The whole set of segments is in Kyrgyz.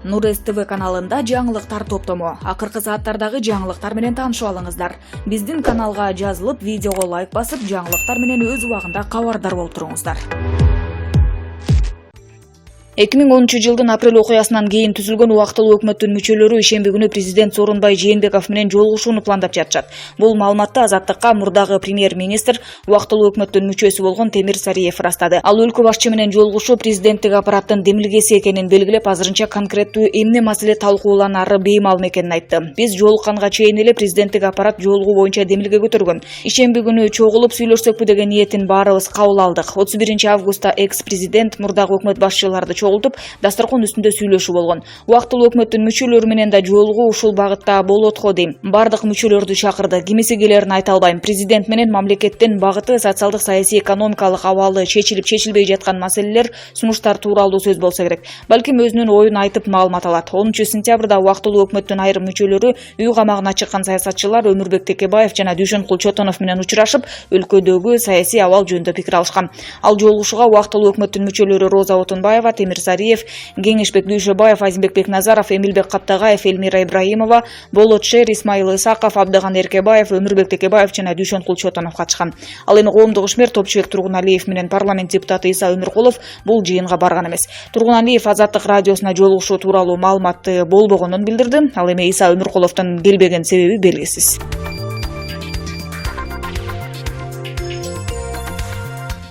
Нур СТВ каналында жаңылыктар топтому. Акыркы сааттардагы жаңылыктар менен таанышып алыңыздар. Биздин каналга жазылып, видеого лайк басып, жаңылыктар менен өз убагында кабардар болуп туруңуздар. 2010 жылдын апрель окуясынан кийин түзүлгөн убактылуу өкмөттүн мүчөлөрү ишемби күнү президент Сооронбай Жээнбеков менен жолугушууну пландап жатышат. Бул маалыматты Азаттыкка мурдагы премьер-министр убактылуу өкмөттүн мүчөсү болгон Темир Сариев ырастады. Ал өлкө башчы менен жолугушуу президенттик аппараттын демилгеси экенин белгилеп, азырынча конкреттүү эмне маселе талкууланары беймалым экенин айтты. Биз жолукканга чейин эле президенттик аппарат жолугуу боюнча демилге көтөргөн. Ишемби күнү чогулуп сүйлөшсөкпү деген ниетин баарыбыз кабыл алдык. 31 августта экс-президент мурдагы өкмөт башчыларды чогултуп, дасторкон үстүндө сүйлөшүү болгон. Убактылуу өкмөттүн мүчөлөрү менен да жолугуу ушул багытта болот го дейм. Бардык мүчөлөрдү чакырды. Кимиси келерин айта албайм. Президент менен мамлекеттин багыты, социалдык, саясий, экономикалык абалы, чечилип-чечилбей жаткан маселелер, сунуштар тууралуу сөз болсо керек. Балким өзүнүн оюн айтып маалымат алат. 10 сентябрда убактылуу өкмөттүн айрым мүчөлөрү үй камагына чыккан саясатчылар Өмүрбек Текебаев жана Дүйшөнкул Чотонов менен учурашып, өлкөдөгү саясий абал жөнүндө пикир алышкан. Ал жолугушууга убактылуу өкмөттүн мүчөлөрү Роза Отунбаева, Темир Сариев, Кеңешбек Дүйшөбаев, Азимбек Бекназаров, Эмилбек Каптагаев, Элмира Ибраимова, Болот Шер, Исмаил Исаков, Абдыган Эркебаев, Өмүрбек Текебаев жана Дүйшөнкул Чотонов катышкан. Ал эми коомдук ишмер Топчубек Тургуналиев менен парламент депутаты Иса Өмүркулов бул жыйынга барган эмес. Тургуналиев Азаттык радиосуна жолугушуу тууралуу маалыматты болбогонун билдирди. Ал эми Иса Өмүркуловдун келбеген себеби белгисиз.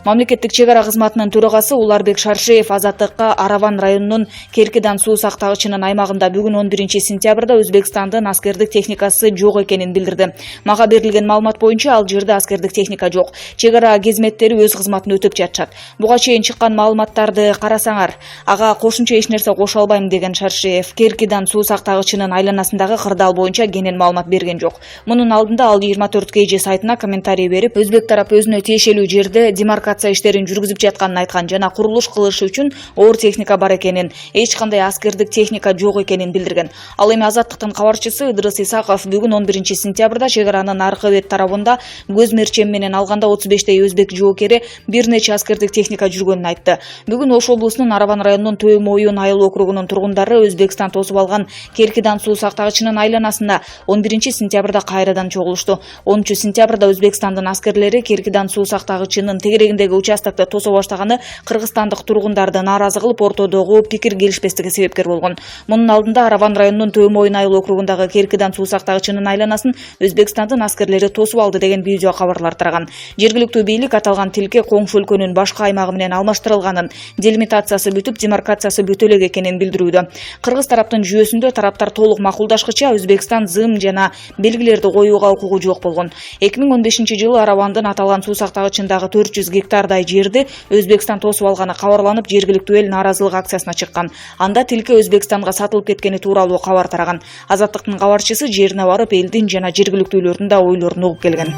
Мамлекеттик чек ара кызматынын төрагасы Уларбек Шаршеев Азаттыкка Араван районунун Керкидан суу сактагычынын аймагында бүгүн 11 сентябрда Өзбекстандын аскердик техникасы жок экенин билдирди. Мага берилген маалымат боюнча ал жерде аскердик техника жок. Чек ара кызметтери өз кызматын өтөп жатышат. Буга чейин чыккан маалыматтарды карасаңар, ага кошумча эч нерсе кошо албайм деген Шаршеев Керкидан суу сактагычынын айланасындагы кырдаал боюнча кенен маалымат берген жок. Мунун алдында ал 24 KG сайтына комментарий берип, өзбек тарап өзүнө тиешелүү жерде демаркация иштерин жүргүзүп жатканын айткан жана курулуш кылышы үчүн оор техника бар экенин, эч кандай аскердик техника жок экенин билдирген. Ал эми Азаттыктын кабарчысы Ыдырыс Исаков бүгүн 11 сентябрда чек аранын аркы бет тарабында көз мерчем менен алганда 35 өзбек жоокери бир нече аскердик техника жүргөнүн айтты. Бүгүн Ош облусунун Араван районунун Төө Моюн айыл округунун тургундары Өзбекстан тосуп алган Керкидан суу сактагычынын айланасында 11 сентябрда кайрадан чогулушту. 10 сентябрда Өзбекстандын аскерлери Керкидан суу сактагычынын тегерегиндеги участокто тосо баштаганы кыргызстандык тургундарды нааразы кылып, ортодогу пикир келишпестиги себепкер болгон. Мунун алдында Араван районунун Төө Моюн айыл округундагы Керкидан суу сактагычынын айланасын Өзбекстандын аскерлери тосуп алды деген видео кабарлар тараган. Жергиликтүү бийлик аталган тилке коңшу өлкөнүн башка аймагы менен алмаштырылганын, делимитациясы бүтүп, демаркациясы бүтө элек экенин билдирүүдө. Кыргыз тараптын жүйөсүндө тараптар толук макулдашкыча Өзбекстан зым жана белгилерди коюуга укугу жок болгон. 2015 жылы Аравандын аталган суу сактагычындагы 400 гектардай жерди Өзбекстан тосуп алганы кабарланып, жергиликтүү эл нааразылык акциясына чыккан. Анда тилке Өзбекстанга сатылып кеткени тууралуу кабар тараган. Азаттыктын кабарчысы жерине барып, элдин жана жергиликтүүлөрдүн да ойлорун угуп келген.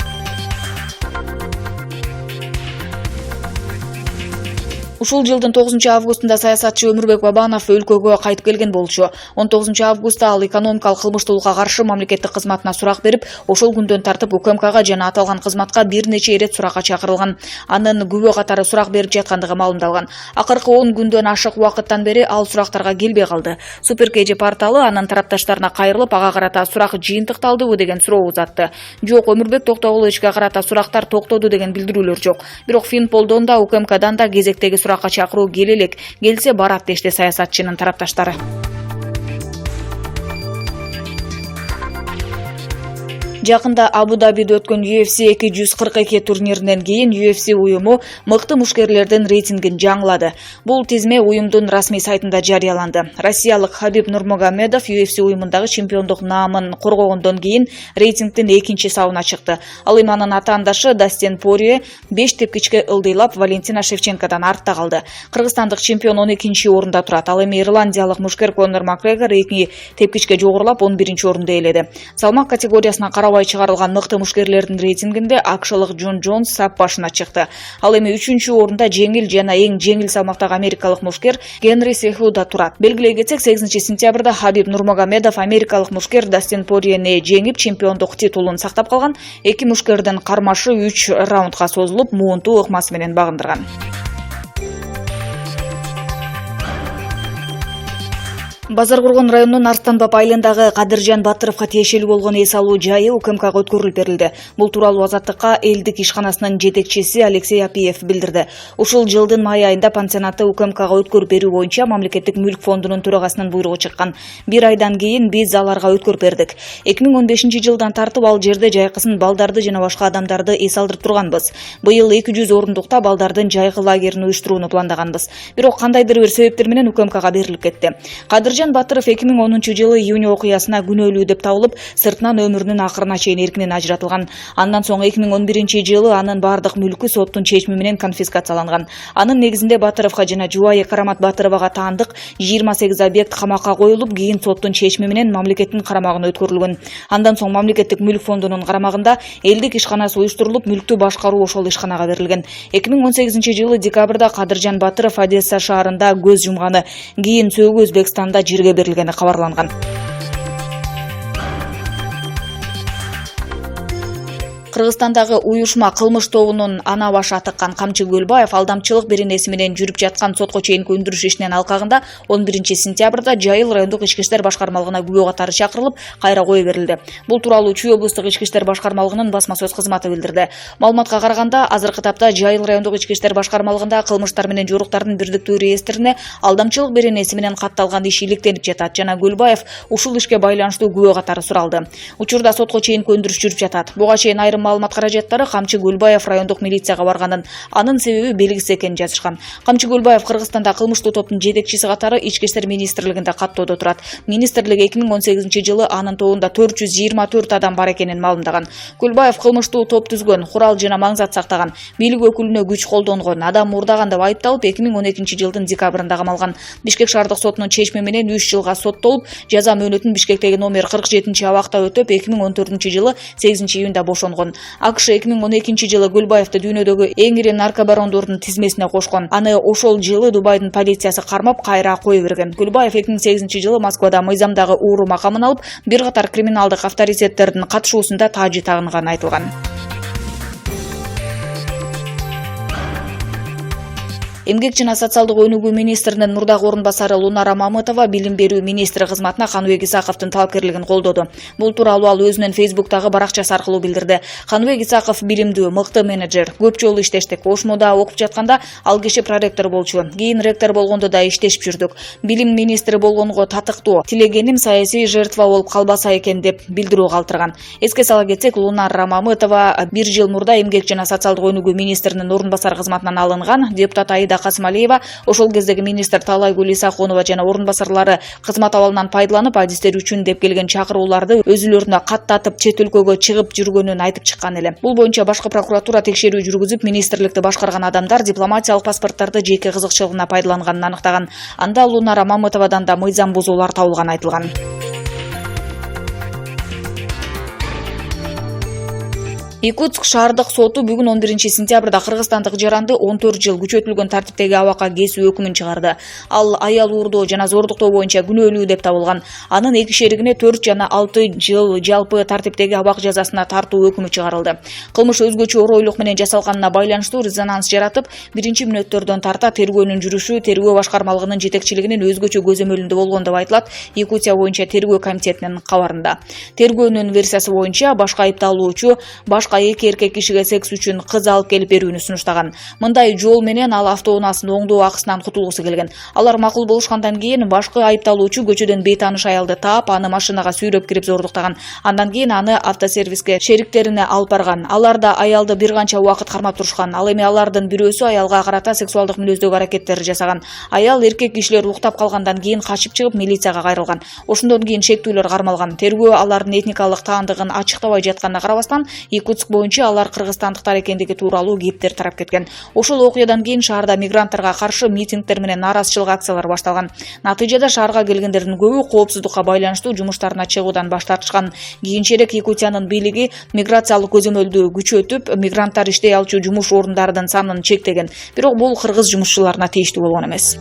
Ушул жылдын 9 августунда саясатчы Өмүрбек Бабанов өлкөгө кайтып келген болчу. 19 августта ал экономикалык кылмыштуулукка каршы мамлекеттик кызматына сурак берип, ошол күндөн тартып УКМКга жана аталган кызматка бир нече ирет суракка чакырылган. Анын күбө катары сурак берип жаткандыгы маалымдалган. Акыркы 10 күндөн ашык убакыттан бери ал сурактарга келбей калды. Супер KG порталы анын тарапташтарына кайрылып, ага карата сурак жыйынтыкталдыбы деген суроо узатты. Жок, Өмүрбек Токтогуловичке карата сурактар токтоду деген билдирүүлөр жок. Бирок Финполдон да УКМКдан да кезектеги суракка чакыруу келелек, келсе барат дешти саясатчынын тарапташтары. Жакында Абу-Дабиде өткөн UFC 242 турниринен кийин UFC уюму мыкты мушкерлердин рейтингин жаңылады. Бул тизме уюмдун расмий сайтында жарыяланды. Россиялык Хабиб Нурмагомедов UFC уюмундагы чемпиондук наамын коргогондон кийин рейтингдин 2-сабына чыкты. Ал эми анын атаандашы Дастин Порье 5 тепкичке ылдыйлап Валентина Шевченкодан артта калды. Кыргызстандык чемпион 12-орунда турат. Ал эми ирландиялык мушкер Конор Макгрегор 2 тепкичке жогорулап 11-орунду ээледи. Салмак категориясына чыгарылган мыкты мушкерлердин рейтингинде акшылык Джон Джонс сап башына чыкты. Ал эми 3-орунда жеңил жана эң жеңил салмактагы америкалык мушкер Генри Сехуда турат. Белгилей кетсек, 8 сентябрда Хабиб Нурмагомедов америкалык мушкер Дастин Порьени жеңип чемпиондук титулун сактап калган. Эки мушкердин кармашы 3 раундга созулуп, муунтуу ыкмасы менен багындырган. Базаркургон районунун Арстанбап айылындагы Кадыржан Батыровго тиешелүү болгон эс алуу жайы УКМКга өткөрүлүп берилди. Бул тууралуу Азаттыкка элдик ишканасынын жетекчиси Алексей Апиев билдирди. Ушул жылдын май айында пансионатты УКМКга өткөрүп берүү боюнча мамлекеттик мүлк фондунун төрагасынын буйругу чыккан. Бир айдан кийин биз аларга өткөрүп бердик. 2015 жылдан тартып ал жерде жайкысын балдарды жана башка адамдарды эс алдырып турганбыз. Быйыл 200 орундукта балдардын жайкы лагерин уюштурууну пландаганбыз. Бирок кандайдыр бир себептер менен УКМКга берилип кетти. Кадыржан Батыров 2010 жылы июнь окуясына күнөөлүү деп табылып, сыртынан өмүрүнүн акырына чейин эркинен ажыратылган. Андан соң 2011 жылы анын бардык мүлкү соттун чечими менен конфискацияланган. Анын негизинде Батыровго жана жубайы Карамат Батыровага таандык 28 объект камакка коюлуп, кийин соттун чечими менен мамлекеттин карамагына өткөрүлгөн. Андан соң мамлекеттик мүлк фондунун карамагында элдик ишканасы уюштурулуп, мүлктү башкаруу ошол ишканага берилген. 2018 жылы декабрда Кадыржан Батыров Одесса шаарында көз жумганы, кийин сөөгү Өзбекстанда жерге берилгени кабарланган. Кыргызстандагы уюшма кылмыш тобунун ана башы атыккан Камчы Көлбаев алдамчылык беренеси менен жүрүп жаткан сотко чейинки өндүрүш ишинин алкагында 11 сентябрда Жайыл райондук ички иштер башкармалыгына күбө катары чакырылып, кайра кое берилди. Бул тууралуу Чүй облустук ички иштер башкармалыгынын басма сөз кызматы билдирди. Маалыматка караганда, азыркы тапта Жайыл райондук ички иштер башкармалыгында кылмыштар менен жоруктардын бирдиктүү реестрине алдамчылык беренеси менен катталган иш иликтенип жатат жана Көлбаев ушул ишке байланыштуу күбө катары суралды. Учурда сотко чейинки өндүрүш жүрүп жатат. Буга чейин айрым маалымат каражаттары Камчы Көлбаев райондук милицияга барганын, анын себеби белгисиз экенин жазышкан. Камчы Көлбаев Кыргызстанда кылмыштуу топтун жетекчиси катары Ички иштер министрлигинде каттоодо турат. Министрлик 2018 жылы анын тобунда 424 адам бар экенин маалымдаган. Көлбаев кылмыштуу топ түзгөн, курал жана маңзат сактаган, бийлик өкүлүнө күч колдонгон, адам мурдаган деп айыпталып 2012 жылдын декабрында камалган. Бишкек шаардык сотунун чечими менен 3 жылга соттолуп, жаза мөөнөтүн Бишкектеги номер 47 абакта өтөп 2014 жылы 8 июнда бошонгон. АКШ 2012 жылы Көлбаевди дүйнөдөгү эң ири наркобарондордун тизмесине кошкон. Аны ошол жылы Дубайдын полициясы кармап, кайра кое берген. Көлбаев 2008 жылы Москвада мыйзамдагы ууру макамын алып, бир катар криминалдык авторитеттердин катышуусунда таажы тагынганы айтылган. Эмгек жана социалдык өнүгүү министринин мурдагы орун басары Лунара Мамытова билим берүү министри кызматына Каныбек Исаковдун талапкерлигин колдоду. Бул тууралуу ал өзүнүн Фейсбуктагы баракчасы аркылуу билдирди. Каныбек Исаков билимдүү, мыкты менеджер, көп жолу иштештик. Ошмуда окуп жатканда ал киши проректор болчу. Кийин ректор болгондо да иштешип жүрдүк. Билим министри болгонго татыктуу. Тилегеним саясий жертва болуп калбаса экен деп билдирүү калтырган. Эске сала кетсек, Лунара Мамытова 1 жыл мурда эмгек жана социалдык өнүгүү министринин орун басары кызматынан алынган. Депутат Касымалиева ошол кездеги министр Талайгүл Исахунова жана орун басарлары кызмат абалынан пайдаланып, адистер үчүн деп келген чакырууларды өзүлөрүнө каттатып, чет өлкөгө чыгып жүргөнүн айтып чыккан эле. Бул боюнча башкы прокуратура текшерүү жүргүзүп, министрликти башкарган адамдар дипломатиялык паспорттарды жеке кызыкчылыгына пайдаланганын аныктаган. Анда Лунара Мамытовадан да мыйзам бузуулар табылган айтылган. Якутск шаардык соту бүгүн 11 сентябрда кыргызстандык жаранды 14 жыл күчөтүлгөн тартиптеги абакка кесүү өкүмүн чыгарды. Ал аял уурдоо жана зордуктоо боюнча күнөөлүү деп табылган. Анын эки шеригине 4 жана 6 жыл жалпы тартиптеги абак жазасына тартуу өкүмү чыгарылды. Кылмыш өзгөчө оройлук менен жасалганына байланыштуу резонанс жаратып, биринчи мүнөттөрдөн тарта тергөөнүн жүрүшү тергөө башкармалыгынын жетекчилигинин өзгөчө көзөмөлүндө болгон деп айтылат Якутия боюнча тергөө комитетинин кабарында. Тергөөнүн версиясы боюнча башка айыпталуучу эки эркек кишиге секс үчүн кыз алып келип берүүнү сунуштаган. Мындай жол менен ал автоунаасынын оңдоо акысынан кутулгусу келген. Алар макул болушкандан кийин башкы айыпталуучу көчөдөн бейтааныш аялды таап, аны машинага сүйрөп кирип зордуктаган. Андан кийин аны автосервиске шериктерине алып барган. Алар да аялды бир канча убакыт кармап турушкан. Ал эми алардын бирөөсү аялга карата сексуалдык мүнөздөгү аракеттер жасаган. Аял эркек кишилер уктап калгандан кийин качып чыгып милицияга кайрылган. Ошондон кийин шектүүлөр кармалган. Тергөө алардын этникалык таандыгын ачыктабай жатканына карабастан, Якутск боюнча алар кыргызстандыктар экендиги тууралуу кептер тарап кеткен. Ошол окуядан кийин шаарда мигранттарга каршы митингдер менен нааразычылык акциялары башталган. Натыйжада шаарга келгендердин көбү коопсуздукка байланыштуу жумуштарына чыгуудан баш тартышкан. Кийинчерээк Якутиянын бийлиги миграциялык көзөмөлдү күчөтүп, мигранттар иштей алчу жумуш орундарынын санын чектеген. Бирок бул кыргыз жумушчуларына тийиштүү болгон эмес.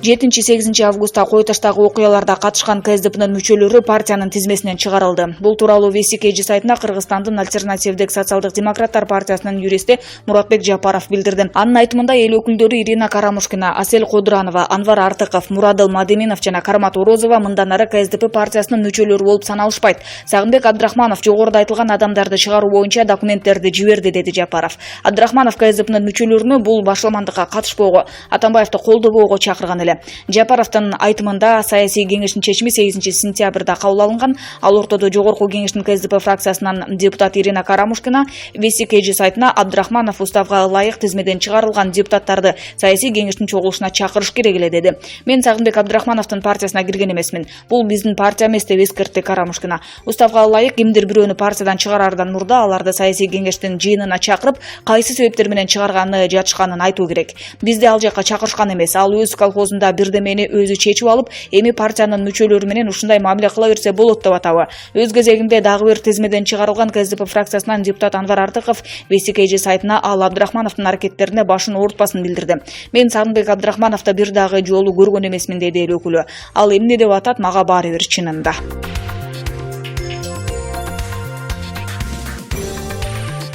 7-8 августта Кой-Таштагы окуяларда катышкан КСДПнын мүчөлөрү партиянын тизмесинен чыгарылды. Бул тууралуу Весикежи сайтына Кыргызстандын альтернативдик социалдык демократтар партиясынын юристи Муратбек Жапаров билдирди. Анын айтымында эл өкүлдөрү Ирина Карамушкина, Асель Кодуранова, Анвар Артыков, Мурадыл Мадеминов жана Кармат Орозова мындан ары КСДП партиясынын мүчөлөрү болуп саналышпайт. Сагынбек Абдрахманов жогоруда айтылган адамдарды чыгаруу боюнча документтерди жиберди, деди Жапаров. Абдрахманов КСДПнын мүчөлөрүнө бул башламандыкка катышпоого, Атамбаевди колдобоого чакырган эле. Жапаровдун айтымында саясий кеңештин чечими 8 сентябрда кабыл алынган. Ал ортодо жогорку кеңештин КСДП фракциясынан депутат Ирина Карамушкина Весикежи сайтына Абдрахманов уставга ылайык тизмеден чыгарылган депутаттарды саясий кеңештин чогулушуна чакырыш керек эле, деди. Мен Сагынбек Абдрахмановдун партиясына кирген эмесмин. Бул биздин партия эмес, деп эскертти Карамушкина. Уставга ылайык кимдир бирөөнү партиядан чыгарардан мурда аларды саясий кеңештин жыйынына чакырып, кайсы себептер менен чыгарганы жатышканын айтуу керек. Бизди ал жакка чакырышкан эмес. Ал өз колхозунда бирдемени өзү чечип алып, эми партиянын мүчөлөрү менен ушундай мамиле кыла берсе болот деп атабы. Өз кезегинде дагы бир тизмеден чыгарылган КСДП фракциясынан депутат Анвар Артыков Весикежи сайтына ал Абдрахмановдун аракеттерине башын оорутпасын билдирди. Мен Сагынбек Абдрахмановду бир дагы жолу көргөн эмесмин, деди эл өкүлү. Ал эмне деп атат, мага баары бир чынында.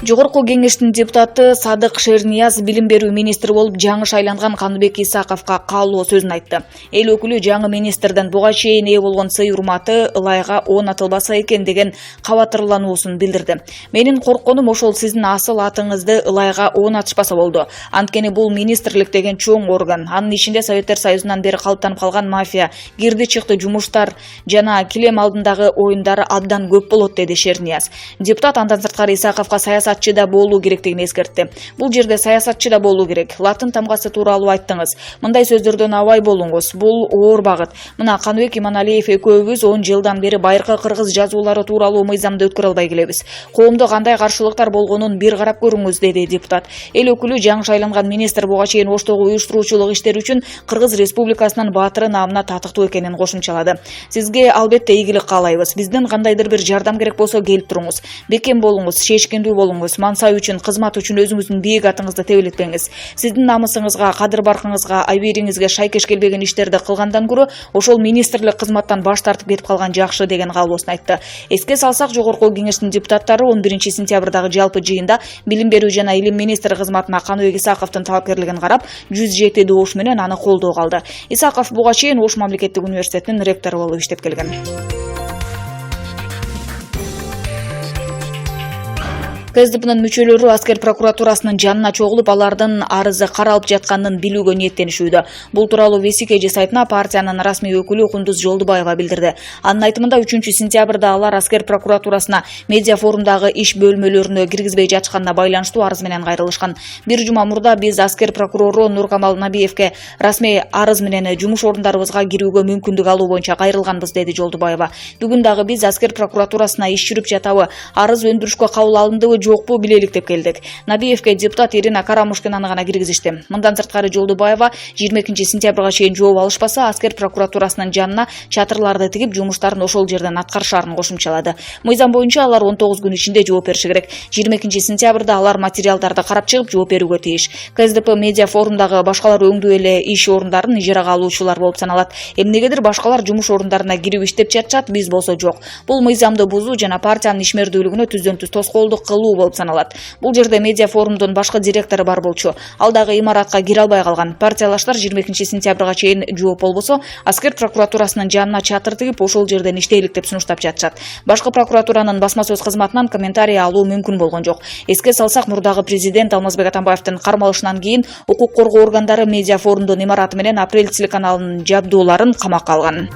Жогорку кеңештин депутаты Садык Шернияз билим берүү министри болуп жаңы шайланган Каныбек Исаковго каалоо сөзүн айтты. Эл өкүлү жаңы министрден буга чейин ээ болгон сый урматы ылайга оонатылбаса экен деген кабатырлануусун билдирди. Менин коркконум ошол сиздин асыл атыңызды ылайга оонатышпаса болду. Анткени бул министрлик деген чоң орган. Анын ичинде Советтер Союзунан бери калыптанып калган мафия, кирди чыкты жумуштар жана килем алдындагы оюндар абдан көп болот, деди Шернияз. Депутат андан сырткары Исаковго саясатчы да болуу керектигин эскертти. Бул жерде саясатчы да болуу керек. Латын тамгасы тууралуу айттыңыз. Мындай сөздөрдөн абай болуңуз. Бул оор багыт. Мына Каныбек Иманалиев экөөбүз 10 жылдан бери байыркы кыргыз жазуулары тууралуу мыйзамды өткөрө албай келебиз. Коомдо кандай каршылыктар болгонун бир карап көрүңүз, деди депутат. Эл өкүлү жаңы шайланган министр буга чейин Оштогу уюштуруучулук иштери үчүн Кыргыз Республикасынын баатыры наамына татыктуу экенин кошумчалады. Сизге албетте ийгилик каалайбыз. Бизден кандайдыр бир жардам керек болсо келип туруңуз. Бекем болуңуз, чечкиндүү болуңуз. Мансап үчүн, кызмат үчүн өзүңүздүн бийик атыңызды тебелетпеңиз. Сиздин намысыңызга, кадыр-баркыңызга, айбериңизге шайкеш келбеген иштерди кылгандан көрө ошол министрлик кызматтан баш тартып кетип калган жакшы, деген каалоосун айтты. Эске салсак, жогорку кеңештин депутаттары 11 сентябрдагы жалпы жыйында билим берүү жана илим министри кызматына Каныбек Исаковдун талапкерлигин карап, 107 добуш менен аны колдоого алды. Исаков буга чейин Ош мамлекеттик университетинин ректору болуп иштеп келген. КСДПнын мүчөлөрү аскер прокуратурасынын жанына чогулуп, алардын арызы каралып жатканын билүүгө ниеттенишүүдө. Бул тууралуу Весикежи сайтына партиянын расмий өкүлү Кундуз Жолдубаева билдирди. Анын айтымында 3 сентябрда алар аскер прокуратурасына медиа форумдагы иш бөлмөлөрүнө киргизбей жатышканына байланыштуу арыз менен кайрылышкан. Бир жума мурда биз аскер прокурору Нуркамал Набиевке расмий арыз менен жумуш орундарыбызга кирүүгө мүмкүндүк алуу боюнча кайрылганбыз, деди Жолдубаева. Бүгүн дагы биз аскер прокуратурасына иш жүрүп жатабы, арыз өндүрүшкө кабыл алындыбы жокпу билелик деп келдик. Набиевке депутат Ирина Карамушкинаны гана киргизишти. Мындан сырткары Жолдубаева 22 сентябрга чейин жооп алышпаса, аскер прокуратурасынын жанына чатырларды тигип, жумуштарын ошол жерден аткарышаарын кошумчалады. Мыйзам боюнча алар 19 күн ичинде жооп бериши керек. 22 сентябрда алар материалдарды карап чыгып жооп берүүгө тийиш. КСДП медиа форумдагы башкалар өңдүү эле иш орундарын ижарага алуучулар болуп саналат. Эмнегедир башкалар жумуш орундарына кирип иштеп жатышат, биз болсо жок. Бул мыйзамды бузуу жана партиянын ишмердүүлүгүнө түздөн-түз тоскоолдук кылуу болуп саналат. Бул жерде медиа форумдун башкы директору бар болчу. Ал дагы имаратка кире албай калган. Партиялаштар 22 сентябрга чейин жооп болбосо, аскер прокуратурасынын жанына чатыр тигип, ошол жерден иштейлик деп сунуштап жатышат. Башкы прокуратуранын басма сөз кызматынан комментарий алуу мүмкүн болгон жок. Эске салсак, мурдагы президент Алмазбек Атамбаевдин кармалышынан кийин укук коргоо органдары медиа форумдун имараты менен Апрель телеканалынын жабдууларын камакка алган.